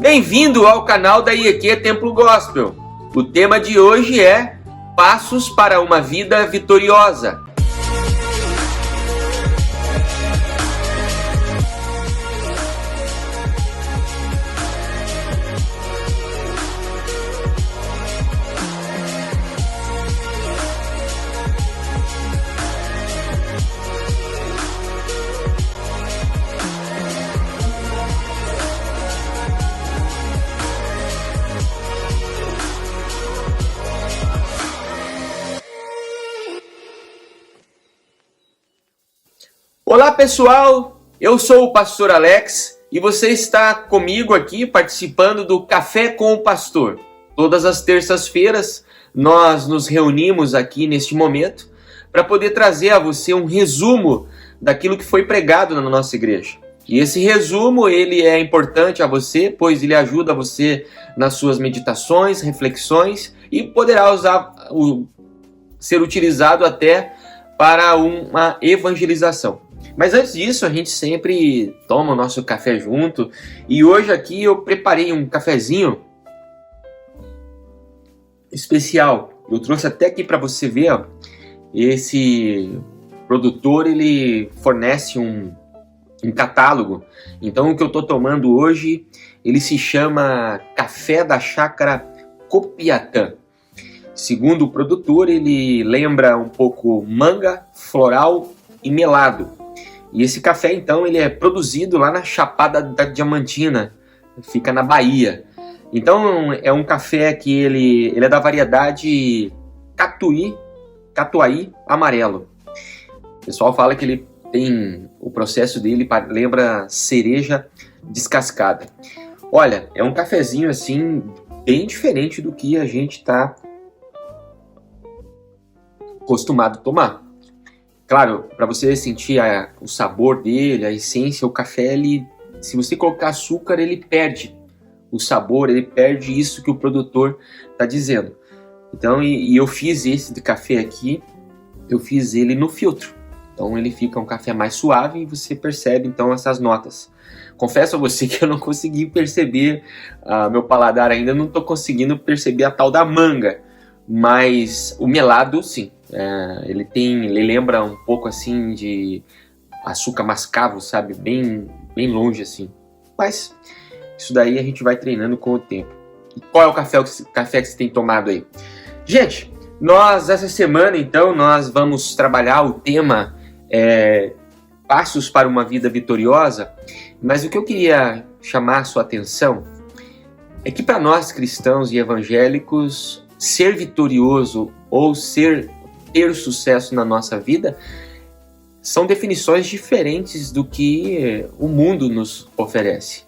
Bem-vindo ao canal da IEQ Templo Gospel. O tema de hoje é Passos para uma Vida Vitoriosa. Olá pessoal, eu sou o Pastor Alex e você está comigo aqui participando do Café com o Pastor. Todas as terças-feiras nós nos reunimos aqui neste momento para poder trazer a você um resumo daquilo que foi pregado na nossa igreja. E esse resumo ele é importante a você, pois ele ajuda você nas suas meditações, reflexões e poderá ser utilizado até para uma evangelização. Mas antes disso, a gente sempre toma o nosso café junto. E hoje aqui eu preparei um cafezinho especial. Eu trouxe até aqui para você ver, ó. Esse produtor, ele fornece um catálogo. Então o que eu estou tomando hoje, ele se chama Café da Chácara Copiatã. Segundo o produtor, ele lembra um pouco manga, floral e melado. E esse café, então, ele é produzido lá na Chapada da Diamantina, fica na Bahia. Então, é um café que ele é da variedade Catuai amarelo. O pessoal fala que ele tem, o processo dele lembra cereja descascada. Olha, é um cafezinho, assim, bem diferente do que a gente está acostumado a tomar. Claro, para você sentir o sabor dele, a essência, o café, se você colocar açúcar, ele perde o sabor, ele perde isso que o produtor está dizendo. Então, eu fiz esse de café aqui, eu fiz ele no filtro. Então, ele fica um café mais suave e você percebe, então, essas notas. Confesso a você que eu não consegui perceber, meu paladar ainda não estou conseguindo perceber a tal da manga, mas o melado, sim. Ele lembra um pouco assim de açúcar mascavo, sabe? Bem longe assim. Mas isso daí a gente vai treinando com o tempo. E qual é o café que você tem tomado aí? Gente, essa semana então nós vamos trabalhar o tema Passos para uma Vida Vitoriosa. Mas o que eu queria chamar a sua atenção é que para nós cristãos e evangélicos, ser vitorioso ou ter sucesso na nossa vida são definições diferentes do que o mundo nos oferece.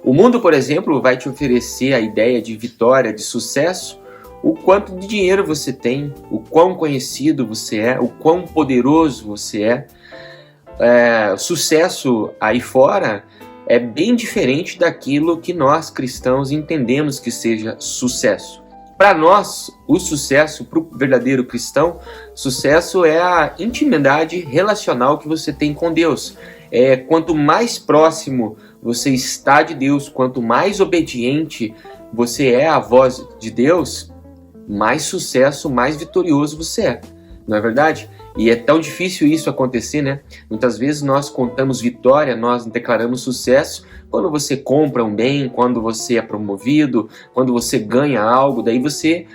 O mundo, por exemplo, vai te oferecer a ideia de vitória, de sucesso, o quanto de dinheiro você tem, o quão conhecido você é, o quão poderoso você é. O sucesso aí fora é bem diferente daquilo que nós cristãos entendemos que seja sucesso. Para nós, o sucesso, para o verdadeiro cristão, sucesso é a intimidade relacional que você tem com Deus. Quanto mais próximo você está de Deus, quanto mais obediente você é à voz de Deus, mais sucesso, mais vitorioso você é. Não é verdade? E é tão difícil isso acontecer, né? Muitas vezes nós contamos vitória, nós declaramos sucesso quando você compra um bem, quando você é promovido, quando você ganha algo, daí você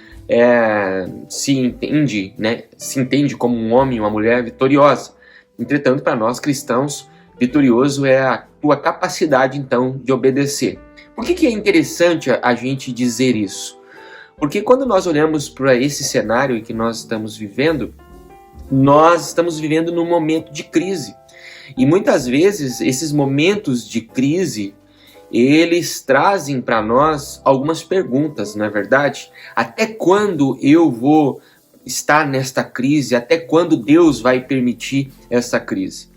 se entende, né? Se entende como um homem, uma mulher vitoriosa. Entretanto, para nós cristãos, vitorioso é a tua capacidade, então, de obedecer. Por que é interessante a gente dizer isso? Porque quando nós olhamos para esse cenário que nós estamos vivendo num momento de crise. E muitas vezes esses momentos de crise, eles trazem para nós algumas perguntas, não é verdade? Até quando eu vou estar nesta crise? Até quando Deus vai permitir essa crise?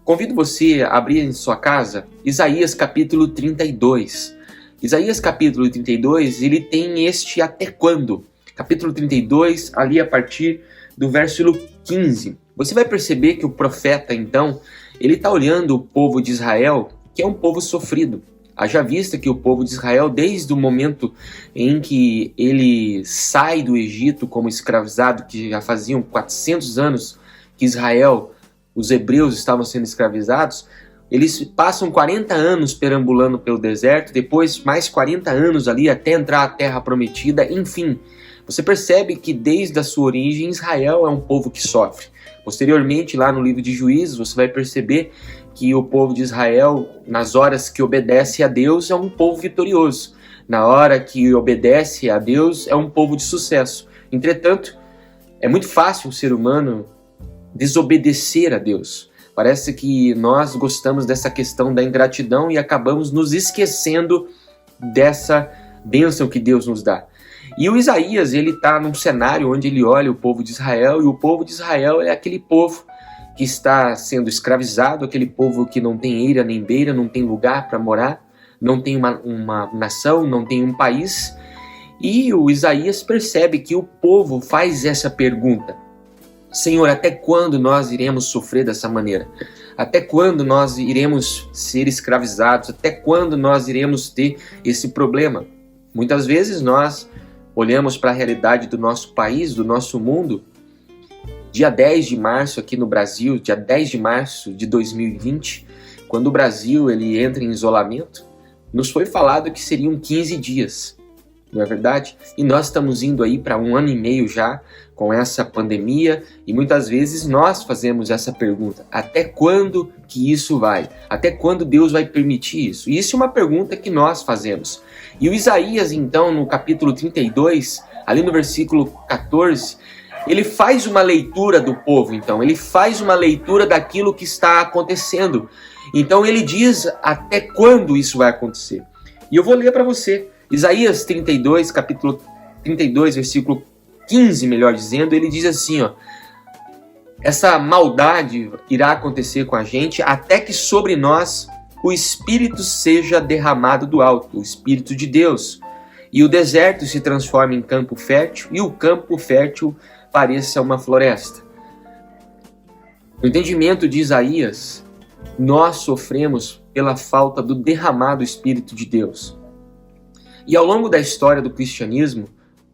Convido você a abrir em sua casa Isaías capítulo 32. Isaías capítulo 32, ele tem este até quando. Capítulo 32, ali a partir do versículo 15. Você vai perceber que o profeta, então, ele está olhando o povo de Israel, que é um povo sofrido. Haja vista que o povo de Israel, desde o momento em que ele sai do Egito como escravizado, que já faziam 400 anos que Israel, os hebreus, estavam sendo escravizados, eles passam 40 anos perambulando pelo deserto, depois mais 40 anos ali até entrar à terra prometida, enfim. Você percebe que desde a sua origem Israel é um povo que sofre. Posteriormente, lá no livro de Juízes, você vai perceber que o povo de Israel, nas horas que obedece a Deus, é um povo vitorioso. Na hora que obedece a Deus, é um povo de sucesso. Entretanto, é muito fácil o ser humano desobedecer a Deus. Parece que nós gostamos dessa questão da ingratidão e acabamos nos esquecendo dessa bênção que Deus nos dá. E o Isaías, ele está num cenário onde ele olha o povo de Israel, e o povo de Israel é aquele povo que está sendo escravizado, aquele povo que não tem eira nem beira, não tem lugar para morar, não tem uma nação, não tem um país. E o Isaías percebe que o povo faz essa pergunta: Senhor, até quando nós iremos sofrer dessa maneira? Até quando nós iremos ser escravizados? Até quando nós iremos ter esse problema? Muitas vezes nós olhamos para a realidade do nosso país, do nosso mundo. Dia 10 de março aqui no Brasil, dia 10 de março de 2020, quando o Brasil ele entra em isolamento, nos foi falado que seriam 15 dias, não é verdade? E nós estamos indo aí para 1 ano e meio já com essa pandemia, e muitas vezes nós fazemos essa pergunta: até quando que isso vai? Até quando Deus vai permitir isso? E isso é uma pergunta que nós fazemos. E o Isaías, então, no capítulo 32, ali no versículo 14, ele faz uma leitura do povo, então, ele faz uma leitura daquilo que está acontecendo. Então ele diz até quando isso vai acontecer. E eu vou ler para você. Isaías 32, capítulo 32, versículo 15, melhor dizendo, ele diz assim, ó: essa maldade irá acontecer com a gente até que sobre nós o Espírito seja derramado do alto, o Espírito de Deus, e o deserto se transforme em campo fértil, e o campo fértil pareça uma floresta. No entendimento de Isaías, nós sofremos pela falta do derramado Espírito de Deus. E ao longo da história do cristianismo,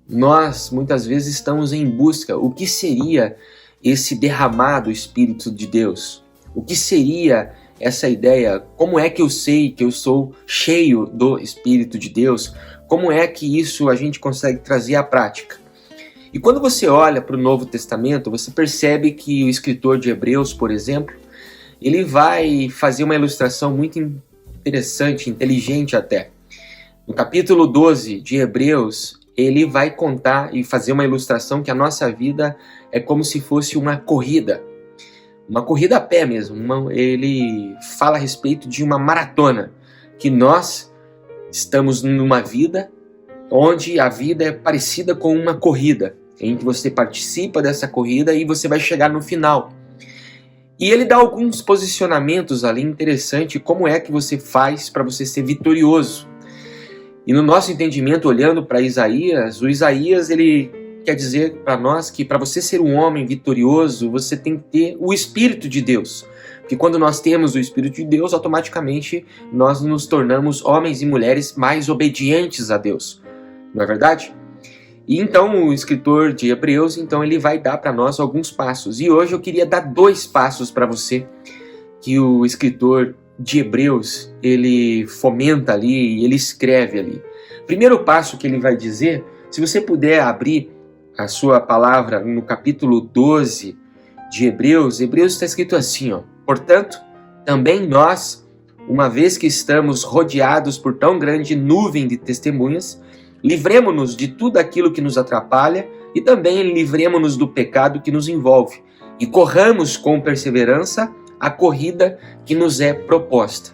nós muitas vezes estamos em busca. O que seria esse derramado Espírito de Deus? O que seria essa ideia? Como é que eu sei que eu sou cheio do Espírito de Deus? Como é que isso a gente consegue trazer à prática? E quando você olha para o Novo Testamento, você percebe que o escritor de Hebreus, por exemplo, ele vai fazer uma ilustração muito interessante, inteligente até. No capítulo 12 de Hebreus, ele vai contar e fazer uma ilustração que a nossa vida é como se fosse uma corrida a pé mesmo. Ele fala a respeito de uma maratona, que nós estamos numa vida onde a vida é parecida com uma corrida, em que você participa dessa corrida e você vai chegar no final. E ele dá alguns posicionamentos ali interessantes, como é que você faz para você ser vitorioso. E no nosso entendimento, olhando para Isaías, o Isaías ele quer dizer para nós que para você ser um homem vitorioso, você tem que ter o Espírito de Deus. Porque quando nós temos o Espírito de Deus, automaticamente nós nos tornamos homens e mulheres mais obedientes a Deus. Não é verdade? E então o escritor de Hebreus, então ele vai dar para nós alguns passos. E hoje eu queria dar 2 passos para você, que o escritor de Hebreus, ele fomenta ali e ele escreve ali. Primeiro passo que ele vai dizer, se você puder abrir a sua palavra no capítulo 12 de Hebreus está escrito assim, ó: portanto, também nós, uma vez que estamos rodeados por tão grande nuvem de testemunhas, livremo-nos de tudo aquilo que nos atrapalha e também livremo-nos do pecado que nos envolve e corramos com perseverança a corrida que nos é proposta.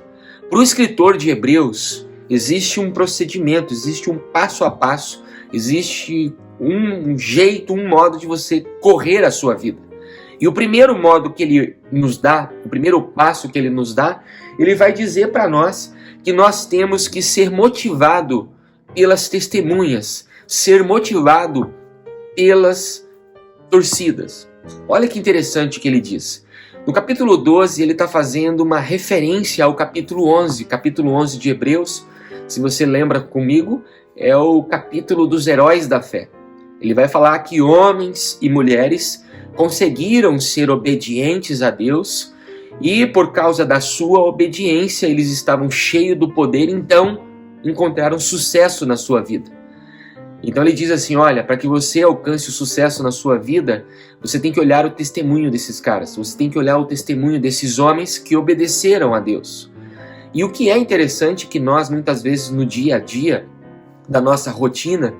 Para o escritor de Hebreus, existe um procedimento, existe um passo a passo, existe um jeito, um modo de você correr a sua vida. E o primeiro modo que ele nos dá, o primeiro passo que ele nos dá, ele vai dizer para nós que nós temos que ser motivado pelas testemunhas, ser motivado pelas torcidas. Olha que interessante que ele diz. No capítulo 12, ele está fazendo uma referência ao capítulo 11 de Hebreus. Se você lembra comigo, é o capítulo dos heróis da fé. Ele vai falar que homens e mulheres conseguiram ser obedientes a Deus e por causa da sua obediência eles estavam cheios do poder, então encontraram sucesso na sua vida. Então ele diz assim, olha, para que você alcance o sucesso na sua vida, você tem que olhar o testemunho desses caras, você tem que olhar o testemunho desses homens que obedeceram a Deus. E o que é interessante é que nós, muitas vezes, no dia a dia da nossa rotina,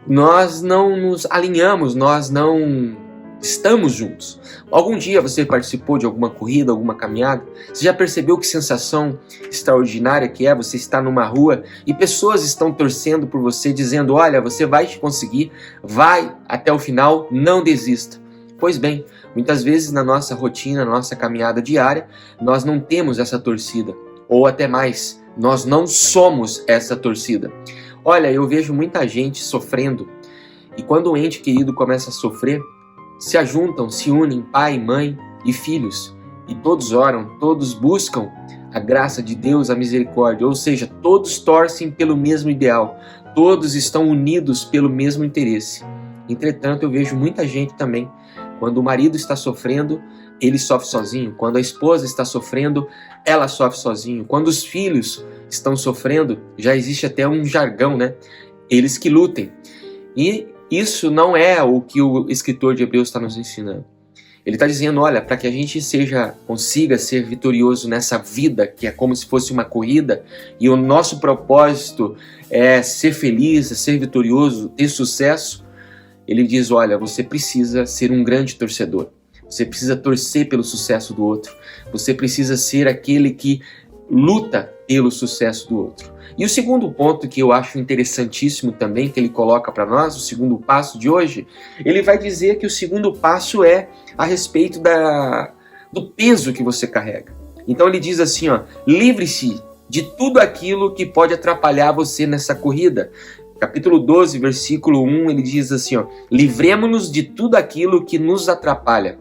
nós não nos alinhamos, nós não estamos juntos. Algum dia você participou de alguma corrida, alguma caminhada? Você já percebeu que sensação extraordinária que é você estar numa rua e pessoas estão torcendo por você, dizendo, olha, você vai conseguir, vai até o final, não desista. Pois bem, muitas vezes na nossa rotina, na nossa caminhada diária, nós não temos essa torcida. Ou até mais, nós não somos essa torcida. Olha, eu vejo muita gente sofrendo e quando um ente querido começa a sofrer, se ajuntam, se unem pai, mãe e filhos e todos oram, todos buscam a graça de Deus, a misericórdia, ou seja, todos torcem pelo mesmo ideal, todos estão unidos pelo mesmo interesse. Entretanto, eu vejo muita gente também, quando o marido está sofrendo, ele sofre sozinho, quando a esposa está sofrendo, ela sofre sozinho, quando os filhos estão sofrendo, já existe até um jargão, né? Eles que lutem. E isso não é o que o escritor de Hebreus está nos ensinando. Ele está dizendo, olha, para que a gente consiga ser vitorioso nessa vida, que é como se fosse uma corrida, e o nosso propósito é ser feliz, é ser vitorioso, ter sucesso, ele diz, olha, você precisa ser um grande torcedor. Você precisa torcer pelo sucesso do outro. Você precisa ser aquele que luta pelo sucesso do outro. E o segundo ponto que eu acho interessantíssimo também, que ele coloca para nós, o segundo passo de hoje, ele vai dizer que o segundo passo é a respeito do peso que você carrega. Então ele diz assim, ó, livre-se de tudo aquilo que pode atrapalhar você nessa corrida. Capítulo 12, versículo 1, ele diz assim, ó, livremo-nos de tudo aquilo que nos atrapalha.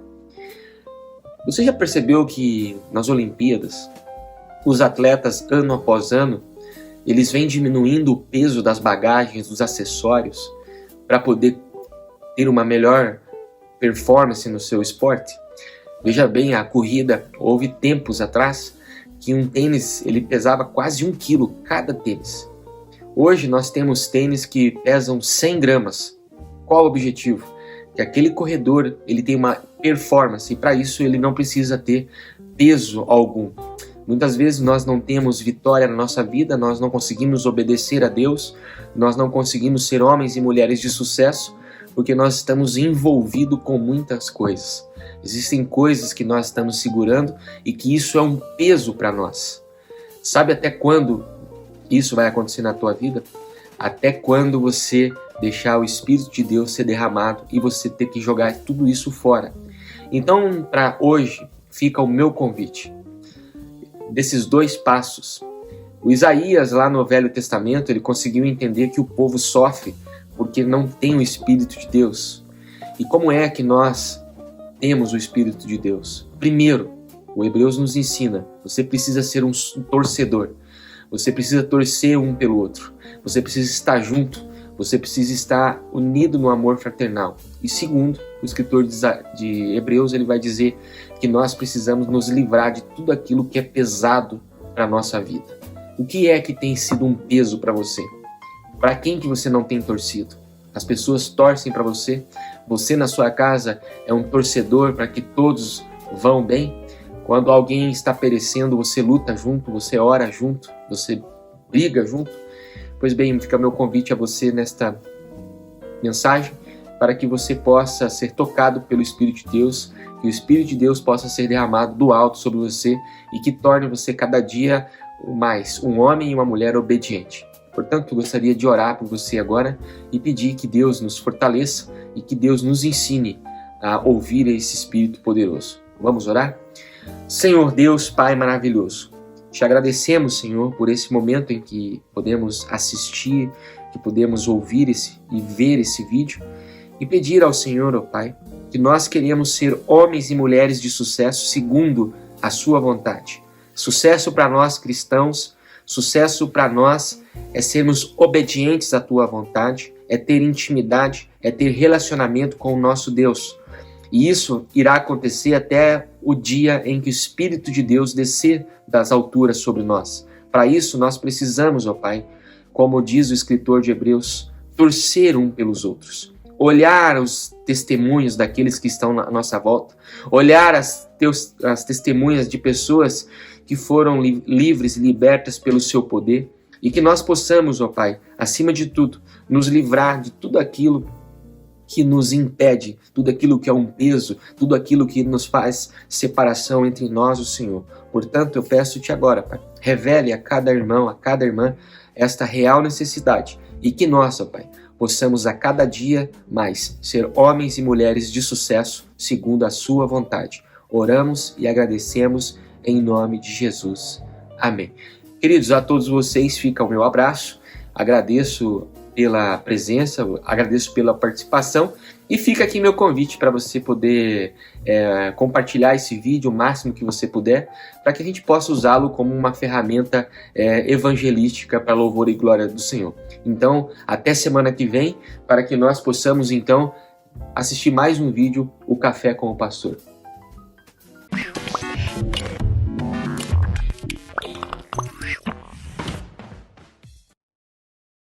Você já percebeu que nas Olimpíadas, os atletas, ano após ano, eles vêm diminuindo o peso das bagagens, dos acessórios, para poder ter uma melhor performance no seu esporte? Veja bem, a corrida, houve tempos atrás que um tênis ele pesava quase 1 quilo cada tênis. Hoje nós temos tênis que pesam 100 gramas. Qual o objetivo? Que aquele corredor ele tem uma performance e para isso ele não precisa ter peso algum. Muitas vezes nós não temos vitória na nossa vida, nós não conseguimos obedecer a Deus, nós não conseguimos ser homens e mulheres de sucesso, porque nós estamos envolvidos com muitas coisas. Existem coisas que nós estamos segurando e que isso é um peso para nós. Sabe até quando isso vai acontecer na tua vida? Até quando você deixar o Espírito de Deus ser derramado e você ter que jogar tudo isso fora. Então, para hoje, fica o meu convite. Desses 2 passos. O Isaías, lá no Velho Testamento, ele conseguiu entender que o povo sofre porque não tem o Espírito de Deus. E como é que nós temos o Espírito de Deus? Primeiro, o Hebreus nos ensina, você precisa ser um torcedor. Você precisa torcer um pelo outro. Você precisa estar junto. Você precisa estar unido no amor fraternal. E segundo, o escritor de Hebreus ele vai dizer que nós precisamos nos livrar de tudo aquilo que é pesado para a nossa vida. O que é que tem sido um peso para você? Para quem que você não tem torcido? As pessoas torcem para você? Você na sua casa é um torcedor para que todos vão bem? Quando alguém está perecendo, você luta junto, você ora junto, você briga junto? Pois bem, fica meu convite a você nesta mensagem para que você possa ser tocado pelo Espírito de Deus, que o Espírito de Deus possa ser derramado do alto sobre você e que torne você cada dia mais um homem e uma mulher obediente. Portanto, gostaria de orar por você agora e pedir que Deus nos fortaleça e que Deus nos ensine a ouvir esse Espírito poderoso. Vamos orar? Senhor Deus, Pai maravilhoso, te agradecemos, Senhor, por esse momento em que podemos assistir, que podemos ouvir e ver esse vídeo e pedir ao Senhor, ó Pai, que nós queremos ser homens e mulheres de sucesso segundo a sua vontade. Sucesso para nós cristãos, sucesso para nós é sermos obedientes à tua vontade, é ter intimidade, é ter relacionamento com o nosso Deus. E isso irá acontecer até o dia em que o Espírito de Deus descer das alturas sobre nós. Para isso nós precisamos, ó Pai, como diz o escritor de Hebreus, torcer um pelos outros. Olhar os testemunhos daqueles que estão na nossa volta, olhar as testemunhas de pessoas que foram livres e libertas pelo seu poder, e que nós possamos, ó Pai, acima de tudo, nos livrar de tudo aquilo que nos impede, tudo aquilo que é um peso, tudo aquilo que nos faz separação entre nós e o Senhor. Portanto, eu peço-te agora, Pai, revele a cada irmão, a cada irmã, esta real necessidade, e que nós, ó Pai, possamos a cada dia mais ser homens e mulheres de sucesso segundo a sua vontade. Oramos e agradecemos em nome de Jesus. Amém. Queridos, a todos vocês fica o meu abraço. Agradeço pela presença, agradeço pela participação e fica aqui meu convite para você poder compartilhar esse vídeo o máximo que você puder, para que a gente possa usá-lo como uma ferramenta evangelística para louvor e glória do Senhor. Então, até semana que vem, para que nós possamos então assistir mais um vídeo, o Café com o Pastor.